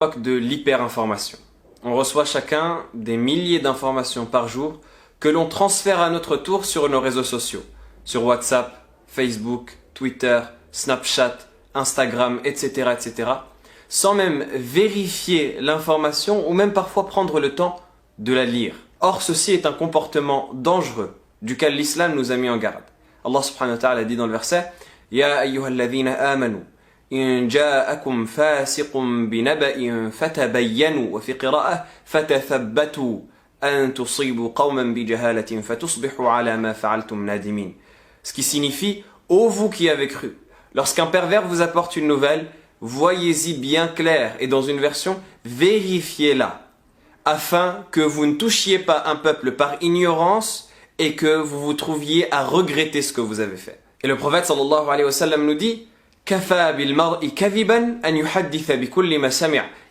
De l'hyperinformation. On reçoit chacun des milliers d'informations par jour que l'on transfère à notre tour sur nos réseaux sociaux, sur WhatsApp, Facebook, Twitter, Snapchat, Instagram, etc., etc., sans même vérifier l'information ou même parfois prendre le temps de la lire. Or, ceci est un comportement dangereux duquel l'islam nous a mis en garde. Allah subhanahu wa ta'ala dit dans le verset « Ya ayyuhalladhina amanu » إن جاءكم فاسق بنبأ فتبينوا وفي قراءة فتثبتوا أن تصيبوا قوما بجهالة فتصبحوا على ما فعلتم نادمين. Ce qui signifie ô vous qui avez cru, lorsqu'un pervers vous apporte une nouvelle, voyez-y bien clair et dans une version vérifiez-la afin que vous ne touchiez pas un peuple par ignorance et que vous vous trouviez à regretter ce que vous avez fait. Et le prophète sallallahu alayhi wa sallam nous dit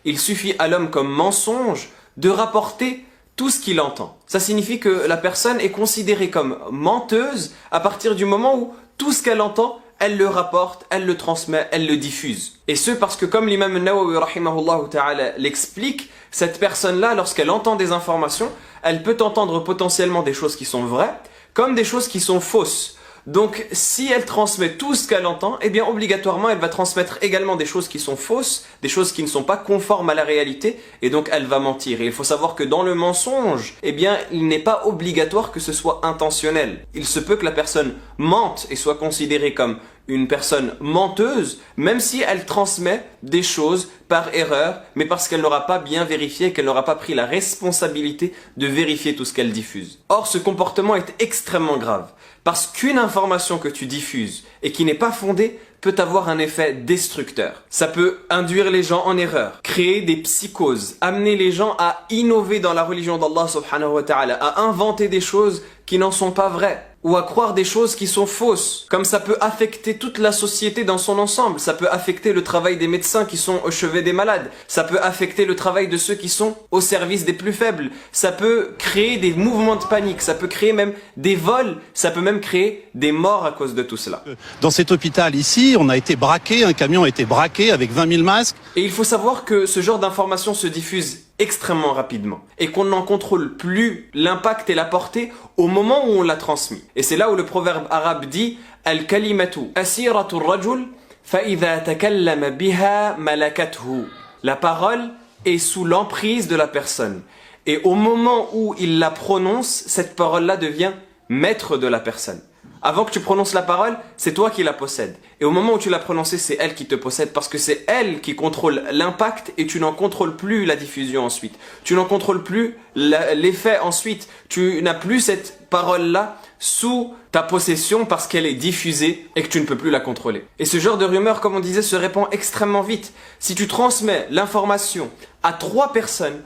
il suffit à l'homme comme mensonge de rapporter tout ce qu'il entend. Ça signifie que la personne est considérée comme menteuse à partir du moment où tout ce qu'elle entend, elle le rapporte, elle le transmet, elle le diffuse. Et ce parce que comme l'imam Nawawi rahimahullah ta'ala l'explique, cette personne-là, lorsqu'elle entend des informations, elle peut entendre potentiellement des choses qui sont vraies, comme des choses qui sont fausses. Donc, si elle transmet tout ce qu'elle entend, eh bien, obligatoirement, elle va transmettre également des choses qui sont fausses, des choses qui ne sont pas conformes à la réalité, et donc elle va mentir. Et il faut savoir que dans le mensonge, eh bien, il n'est pas obligatoire que ce soit intentionnel. Il se peut que la personne mente et soit considérée comme une personne menteuse, même si elle transmet des choses par erreur, mais parce qu'elle n'aura pas bien vérifié, qu'elle n'aura pas pris la responsabilité de vérifier tout ce qu'elle diffuse. Or, ce comportement est extrêmement grave, parce qu'une information que tu diffuses et qui n'est pas fondée peut avoir un effet destructeur. Ça peut induire les gens en erreur, créer des psychoses, amener les gens à innover dans la religion d'Allah subhanahu wa ta'ala, à inventer des choses qui n'en sont pas vraies, ou à croire des choses qui sont fausses. Comme ça peut affecter toute la société dans son ensemble, ça peut affecter le travail des médecins qui sont au chevet des malades, ça peut affecter le travail de ceux qui sont au service des plus faibles, ça peut créer des mouvements de panique, ça peut créer même des vols, ça peut même créer des morts à cause de tout cela. Dans cet hôpital ici, on a été braqué, un camion a été braqué avec 20 000 masques. Et il faut savoir que ce genre d'informations se diffuse extrêmement rapidement et qu'on n'en contrôle plus l'impact et la portée au moment où on l'a transmis. Et c'est là où le proverbe arabe dit Al-kalimatu asiratu rajul fa idha takallama biha malakathu. La parole est sous l'emprise de la personne. Et au moment où il la prononce, cette parole-là devient maître de la personne. Avant que tu prononces la parole, c'est toi qui la possèdes. Et au moment où tu l'as prononcée, c'est elle qui te possède parce que c'est elle qui contrôle l'impact et tu n'en contrôles plus la diffusion ensuite. Tu n'en contrôles plus l'effet ensuite. Tu n'as plus cette parole-là sous ta possession parce qu'elle est diffusée et que tu ne peux plus la contrôler. Et ce genre de rumeur, comme on disait, se répand extrêmement vite. Si tu transmets l'information à 3 personnes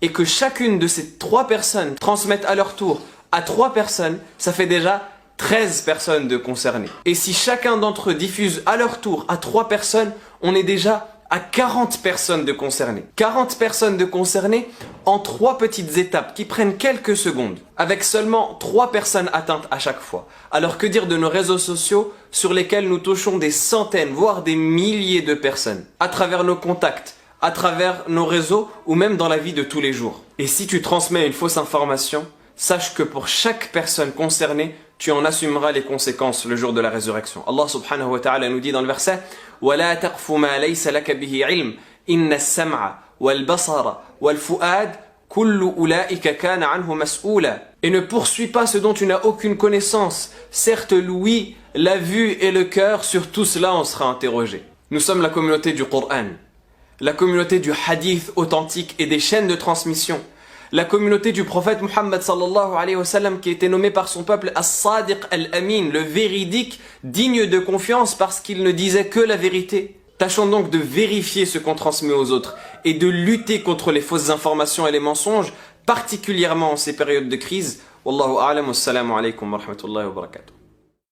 et que chacune de ces 3 personnes transmettent à leur tour à 3 personnes, ça fait déjà 13 personnes de concernées. Et si chacun d'entre eux diffuse à leur tour à 3 personnes, on est déjà à 40 personnes de concernées. 40 personnes de concernées en 3 petites étapes qui prennent quelques secondes, avec seulement 3 personnes atteintes à chaque fois. Alors que dire de nos réseaux sociaux sur lesquels nous touchons des centaines, voire des milliers de personnes, à travers nos contacts, à travers nos réseaux ou même dans la vie de tous les jours. Et si tu transmets une fausse information, sache que pour chaque personne concernée, tu en assumeras les conséquences le jour de la résurrection. Allah subhanahu wa ta'ala nous dit dans le verset وَلَا تَقْفُ مَا لَيْسَ لَكَ بِهِ عِلْمٍ إِنَّ السَّمْعَ وَالْبَصَرَ وَالْفُؤَادَ كُلُّ أُولَئِكَ كَانَ عَنْهُ مَسْئُولًا. Et ne poursuis pas ce dont tu n'as aucune connaissance. Certes, l'ouïe, la vue et le cœur, sur tout cela on sera interrogé. Nous sommes la communauté du Coran, la communauté du hadith authentique et des chaînes de transmission. La communauté du prophète Muhammad sallallahu alayhi wa sallam qui était nommé par son peuple As-Sadiq Al-Amin, le véridique, digne de confiance parce qu'il ne disait que la vérité. Tâchons donc de vérifier ce qu'on transmet aux autres et de lutter contre les fausses informations et les mensonges, particulièrement en ces périodes de crise. Wallahu a'lam, wassalamu alaykum wa rahmatullahi wa barakatuh.